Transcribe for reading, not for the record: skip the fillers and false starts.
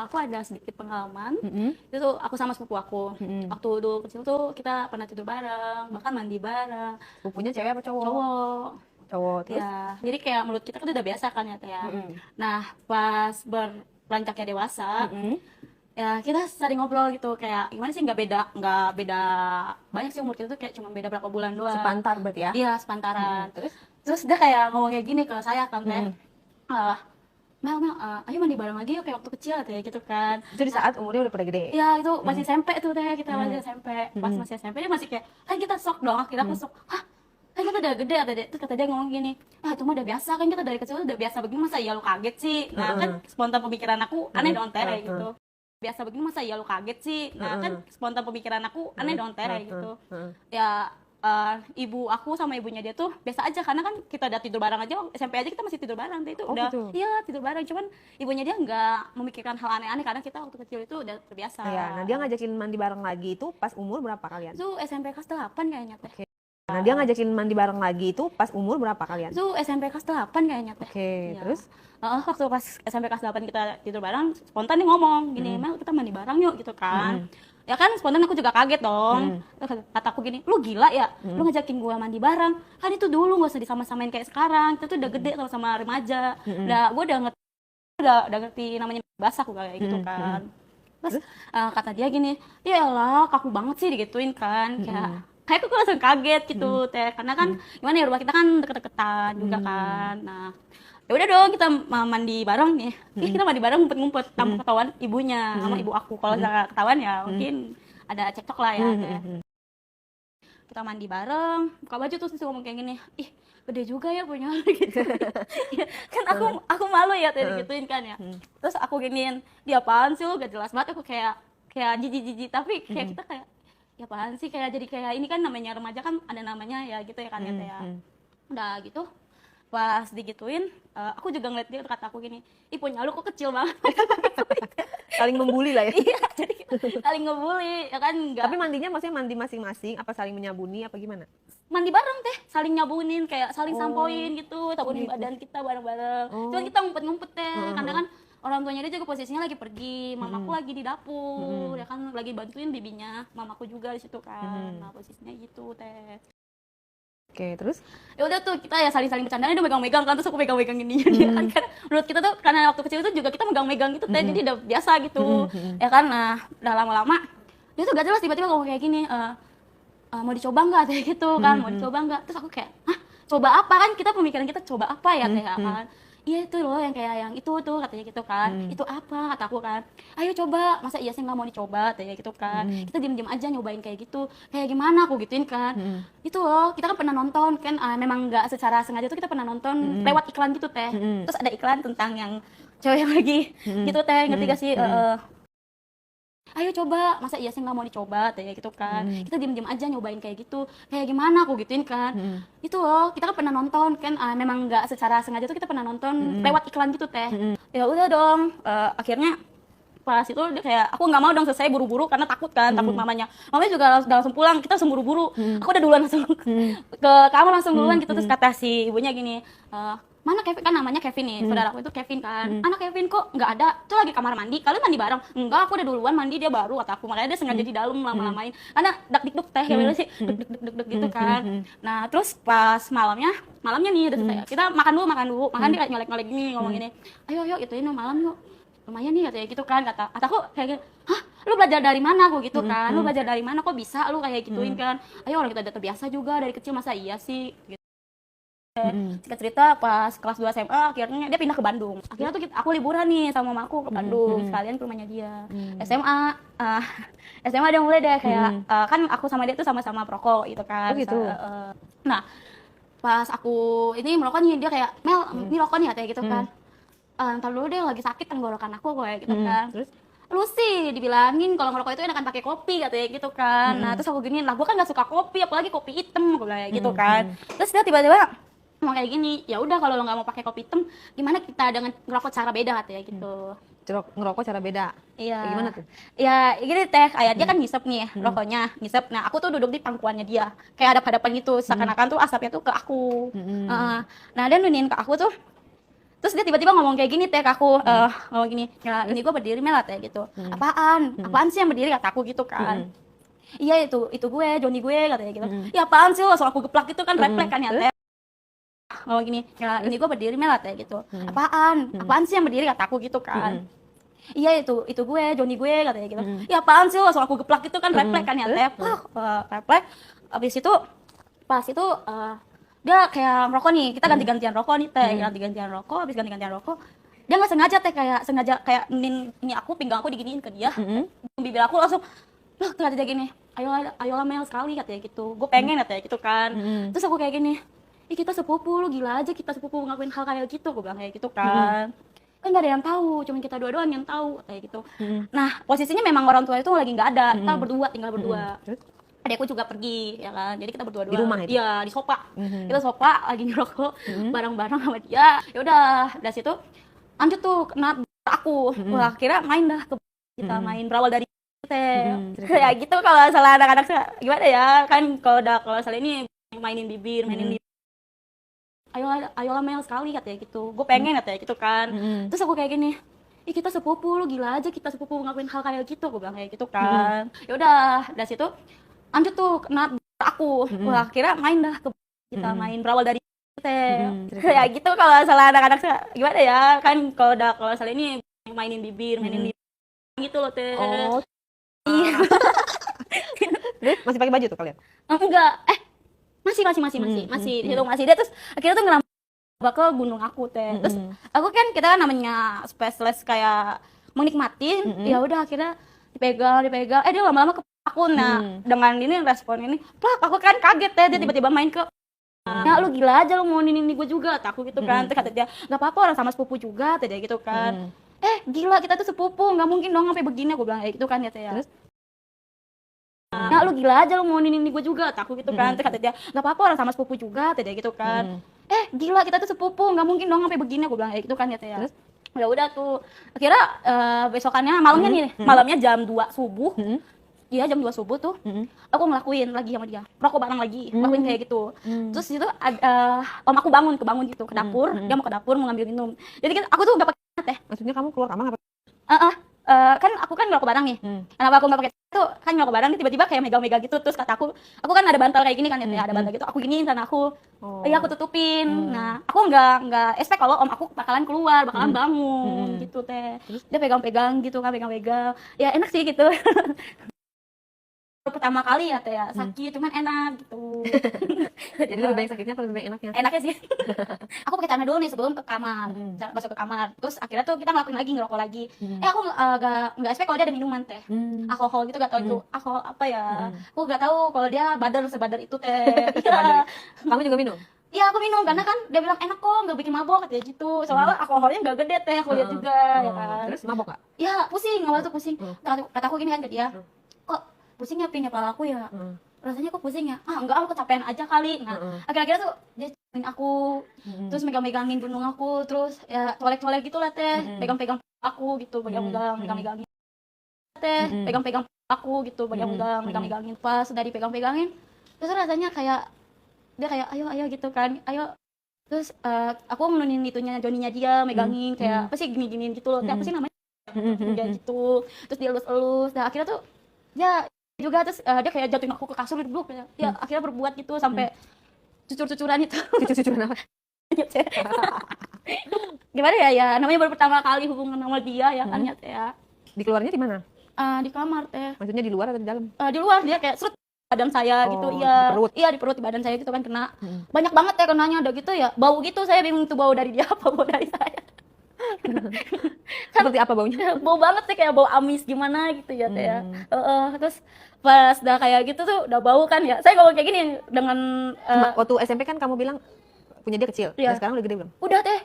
Aku ada sedikit pengalaman, itu tuh aku sama sepupu aku. Waktu dulu kecil tuh kita pernah tidur bareng, bahkan mandi bareng. Sepupunya cewek apa cowok? Cowok. Cowok, terus? Ya, jadi kayak menurut kita kan udah biasa kan ya, Teh ya. Mm-mm. Nah, pas beranjaknya dewasa, Mm-mm. ya kita sering ngobrol gitu kayak gimana sih, nggak beda banyak sih umur kita tuh, kayak cuma beda berapa bulan doang. Sepantar berarti ya? Iya, sepantaran. Terus? Terus dia kayak ngomong kayak gini ke saya kan, Teh. Mm-mm. "Ah, Mel, ayo mandi bareng lagi yuk kayak waktu kecil," katanya gitu kan. Itu di saat umurnya udah pada gede? Iya, itu masih SMP tuh Teh, kita masih SMP. Pas Mm-mm. masih SMP dia masih kayak, kan kita shock dong, akhirnya aku shock. Hah? Kan kita udah gede, terus kata dia ngomong gini, ah itu mah udah biasa, kan kita dari kecil udah biasa begini, masa iya lu kaget sih? Nah kan spontan pemikiran aku aneh dong Teh kayak gitu. Biasa begini masa iya lu kaget sih? Nah kan spontan pemikiran aku aneh dong Teh kayak gitu. Ya ibu aku sama ibunya dia tuh biasa aja, karena kan kita udah tidur bareng aja, SMP aja kita masih tidur bareng Teh, itu Oh, udah gitu? iya tidur bareng, cuman ibunya dia nggak memikirkan hal aneh-aneh karena kita waktu kecil itu udah terbiasa. Iya, nah dia ngajakin mandi bareng lagi itu pas umur berapa kalian? Itu SMP kelas 8 kayaknya Teh. Oke. Nah dia ngajakin mandi bareng lagi itu pas umur berapa kalian? Itu SMP kelas 8 kayaknya Teh. Oke, Iya. terus? Waktu pas SMP kelas 8 kita tidur bareng, spontan dia ngomong gini, Mel kita mandi bareng yuk gitu kan. Ya kan spontan aku juga kaget dong. Terus kata aku gini, lu gila ya? Lu ngajakin gua mandi bareng. Kan itu dulu, gak usah disama-samain kayak sekarang. Kita tuh udah gede sama-sama remaja. Gua udah ngerti namanya basah, aku kayak gitu kan. Terus kata dia gini, ya elah kaku banget sih digituin kan. Kayak aku langsung kaget gitu Teh, karena kan gimana ya, rumah kita kan deket-deketan juga kan. Nah ya udah dong, kita mandi bareng nih. Kita mandi bareng ngumpet-ngumpet tanpa ketahuan ibunya sama ibu aku. Kalau nggak ketahuan ya mungkin ada cekcok lah ya Teh. Kita mandi bareng, buka baju terus dia ngomong kayak gini, ih gede juga ya punya lu gitu. Ya, kan aku malu ya Teh digituin kan ya. Terus aku giniin, dia apaan sih lu, gak jelas banget. Aku kayak jijik-jijik, tapi kayak kita kayak ya apaan sih, kayak jadi kayak ini kan namanya remaja kan ada namanya ya gitu ya kan ya Teh ya. Udah gitu pas digituin, aku juga ngeliat dia, kata aku gini, ih punya lu kok kecil banget. Saling membuli lah ya? Iya, jadi saling ngebully ya kan. Nggak, Tapi mandinya maksudnya mandi masing-masing apa saling menyabuni apa gimana? mandi bareng Teh, saling nyabunin, kayak saling sampoin gitu, taburin badan kita bareng-bareng. Cuman kita ngumpet-ngumpet Teh, karena kan orang tuanya dia juga posisinya lagi pergi, mamaku lagi di dapur, ya kan lagi bantuin bibinya, mamaku juga di situ kan. Nah posisinya gitu Teh. Oke, terus? Ya udah tuh kita ya saling-saling bercandanya, dia megang-megang kan, terus aku megang-megang ininya dia kan. Menurut kita tuh karena waktu kecil itu juga kita megang-megang gitu Teh, jadi udah biasa gitu. Ya kan, nah udah lama-lama dia tuh gak jelas tiba-tiba ngomong kayak gini, mau dicoba nggak kayak gitu kan, mau dicoba nggak. Terus aku kayak, hah coba apa, kan kita pemikiran kita coba apa ya Teh kan. Iya itu loh yang kayak yang itu tuh katanya gitu kan. Itu apa kata aku kan, ayo coba, masa iya sih nggak mau dicoba katanya gitu kan. Kita diem-diem aja nyobain kayak gitu, kayak gimana aku gituin kan. Itu loh kita kan pernah nonton kan, memang nggak secara sengaja tuh kita pernah nonton lewat iklan gitu Teh. Terus ada iklan tentang yang cewek yang lagi gitu Teh, ngerti gak sih? Ayo coba, masa iya sih nggak mau dicoba kayak gitu kan. Kita diem-diem aja nyobain kayak gitu, kayak gimana aku gituin kan. Itu loh kita kan pernah nonton kan, memang nggak secara sengaja tuh kita pernah nonton lewat iklan gitu Teh. Ya udah dong, akhirnya pas itu dia kayak, aku nggak mau dong selesai buru-buru karena takut kan, takut mamanya juga udah langsung pulang, kita langsung buru-buru. Aku udah duluan langsung ke kamar langsung duluan gitu. Terus kata si ibunya gini, mana Kevin, kan namanya Kevin nih, saudaraku itu Kevin kan. Anak Kevin kok nggak ada, tuh lagi kamar mandi, kalian mandi bareng? Enggak, aku udah duluan mandi, dia baru, kata aku. Makanya dia sengaja di dalam lama-lamain, karena dak dikduk Teh ya sih, dek gitu kan. Nah terus pas malamnya nih udah kita makan dulu, dia kayak nyolek-nyolek gini, ngomong gini, ayo ituin malam yuk, lumayan nih katanya gitu kan. Kataku kayak gini, hah lu belajar dari mana, aku gitu kan. Lu belajar dari mana kok bisa lu kayak gituin kan. Ayo orang kita udah terbiasa juga dari kecil, masa iya sih gitu. Singkat cerita pas kelas 2 SMA akhirnya dia pindah ke Bandung. Akhirnya tuh aku liburan nih sama mamaku ke Bandung, sekalian ke rumahnya dia. SMA dia mulai deh kayak, kan aku sama dia tuh sama-sama perokok gitu kan. Oh gitu. Nah pas aku ini merokok nih, dia kayak, Mel ini rokok nih katanya gitu kan. Ntar dulu deh lagi sakit tenggorokan aku kayak gitu kan. Terus? Lu sih dibilangin kalau ngerokok itu enakan pakai kopi katanya gitu kan. Nah terus aku giniin lah, gue kan gak suka kopi, apalagi kopi hitam, gue kayak gitu kan. Terus dia tiba-tiba ngomong kayak gini, ya udah kalau lo nggak mau pakai kopi hitam, gimana kita dengan ngerokok cara beda katanya gitu. Ngerokok cara beda? Iya. Kayak gimana tuh? Ya gini Teh, kayak dia kan ngisep nih rokoknya, ngisep. Nah aku tuh duduk di pangkuannya dia, kayak hadap-hadapan gitu, seakan-akan tuh asapnya tuh ke aku. Nah dia nuniin ke aku tuh, Terus dia tiba-tiba ngomong kayak gini teh ke aku, ngomong gini, ya ini gue berdiri Mel teh gitu. Apaan sih yang berdiri kata aku gitu kan. Iya itu gue, Joni gue katanya gitu. Ya apaan sih, langsung aku geplak gitu kan, refleks kan ya teh. Ngomong gini, ya ini gue berdiri Mel teh gitu. Apaan sih yang berdiri kata aku gitu kan. Iya itu gue, Joni gue katanya gitu. Ya apaan sih, langsung aku geplak gitu kan, refleks kan ya teh. Refleks. Abis itu pas itu dia kayak merokok nih, kita ganti-gantian rokok nih teh, ganti-gantian rokok, habis ganti-gantian rokok dia nggak sengaja teh, sengaja kayak ini aku pinggang aku diginiin ke dia, bibir aku langsung loh kata dia gini, ayolah Mel sekali katanya gitu, gue pengen katanya gitu kan. Terus aku kayak gini, ih kita sepupu, lu gila aja kita sepupu ngelakuin hal kayak gitu, gue bilang kayak gitu kan. Kan nggak ada yang tahu, cuma kita dua doang yang tahu kayak gitu. Nah posisinya memang orang tua itu lagi nggak ada, kita tinggal berdua. Adekku juga pergi ya kan, jadi kita berdua di rumah itu? Iya di sofa. Kita sofa lagi ngerokok bareng-bareng sama dia. Ya udah dari situ lanjut tuh kena aku. Wah kira main dah kita main berawal dari teh. Ya gitu kalau salah anak-anak gimana ya kan, kalau salah ini mainin bibir. Ayolah Mel sekali katanya gitu, gue pengen katanya gitu kan. Terus aku kayak gini, ih kita sepupu, lu gila aja kita sepupu ngelakuin hal kayak gitu, gue bilang kayak gitu kan. Ya udah dari situ lanjut tuh kena aku. Wah kira main dah kita main berawal dari teh. Ya gitu kalau salah anak-anak gimana ya kan, kalau salah ini mainin bibir gitu loh teh. Oh iya. masih pakai baju tuh kalian? Enggak, masih di situ masih. Dia terus akhirnya tuh ngerambah ke gunung aku teh. Terus aku kan, kita kan namanya spesialis kayak menikmatin, ya udah akhirnya dipegang dia lama-lama ke aku. Nah dengan ini respon ini plak, aku kan kaget teh, dia tiba-tiba main ke ya lu gila aja lu mau ini gue juga, aku gitu kan. Terus kata dia nggak apa-apa, orang sama sepupu juga teh, gitu kan. Gila kita tuh sepupu, nggak mungkin dong sampai begini, aku bilang kayak gitu kan ya teh. Terus ya lu gila aja lu mau ini gue juga, aku gitu kan. Terus kata dia nggak apa-apa, orang sama sepupu juga teh, gitu kan. Gila kita tuh sepupu, nggak mungkin dong sampai begini, aku bilang kayak gitu kan ya teh. Terus ya udah tuh akhirnya besokannya malamnya jam 2 subuh. Iya jam 2 subuh tuh aku ngelakuin lagi sama dia, rokok bareng lagi, ngelakuin kayak gitu. Terus itu om aku bangun gitu ke dapur. Dia mau ke dapur mau ngambil minum, jadi aku tuh nggak pakai teh. Maksudnya kamu keluar kamar apa? Kan aku kan ngerokok bareng nih. Kenapa aku nggak pakai tuh, kan ngerokok bareng, dia tiba-tiba kayak megang-megang gitu. Terus kata aku kan ada bantal kayak gini kan ya, ada bantal gitu, aku giniin sana aku. Iya aku tutupin. Nah aku nggak expect kalau om aku bakalan keluar, bakalan bangun gitu teh. Dia pegang-pegang gitu kan, pegang-pegang ya enak sih gitu. Pertama kali ya teh ya, sakit cuman enak gitu. Jadi lebih banyak sakitnya atau lebih banyak enaknya? Enaknya sih. Aku pakai celana dulu nih sebelum ke kamar. Masuk ke kamar. Terus akhirnya tuh kita ngelakuin lagi, ngerokok lagi. Aku nggak expect kalau dia ada minuman teh. Alkohol gitu, gak tau itu alkohol apa ya. Aku gak tahu kalau dia sebadar itu teh. Iya. Kamu juga minum? Iya aku minum, karena kan dia bilang enak kok, nggak bikin mabok katanya gitu. Soalnya alkoholnya nggak gede teh, aku lihat juga ya kan. Terus mabok gak? Iya pusing, awal tuh pusing. Kata aku gini kan ke dia, kok pusing ya pin ya kepala aku ya, rasanya kok pusing ya, enggak aku kecapean aja kali. Nah akhir-akhirnya tuh dia cengin aku, terus megang-megangin gunung aku, terus ya colek-colek gitu lah teh, pegang-pegang aku gitu, pegang-megangin teh, pegang-pegang aku gitu, pegang-megangin. Pas udah dipegang-pegangin, terus rasanya kayak dia kayak ayo gitu kan, ayo. Terus aku menunin itunya Joninya dia megangin kayak apa sih gini-giniin gitu loh, apa sih namanya gitu. Terus dia elus-elus, nah akhirnya tuh ya juga. Terus dia kayak jatuhin aku ke kasur gitu, ya akhirnya berbuat gitu sampai cucur-cucuran itu. Cucur-cucuran apa? Gimana ya namanya baru pertama kali hubungan sama dia ya kan ya. Di keluarnya di mana? Di kamar teh. Maksudnya di luar atau di dalam? Di luar, dia kayak serut badan saya gitu. Iya, iya di perut, di badan saya gitu kan kena. Banyak banget ya kenanya, udah gitu ya bau gitu. Saya bingung tuh bau dari dia apa bau dari saya. Seperti apa baunya? Bau banget sih, kayak bau amis gimana gitu ya teh ya. Terus pas udah kayak gitu tuh udah bau kan ya, saya ngomong kayak gini dengan waktu SMP kan kamu bilang punya dia kecil, iya. Dan sekarang udah gede belum? Udah teh.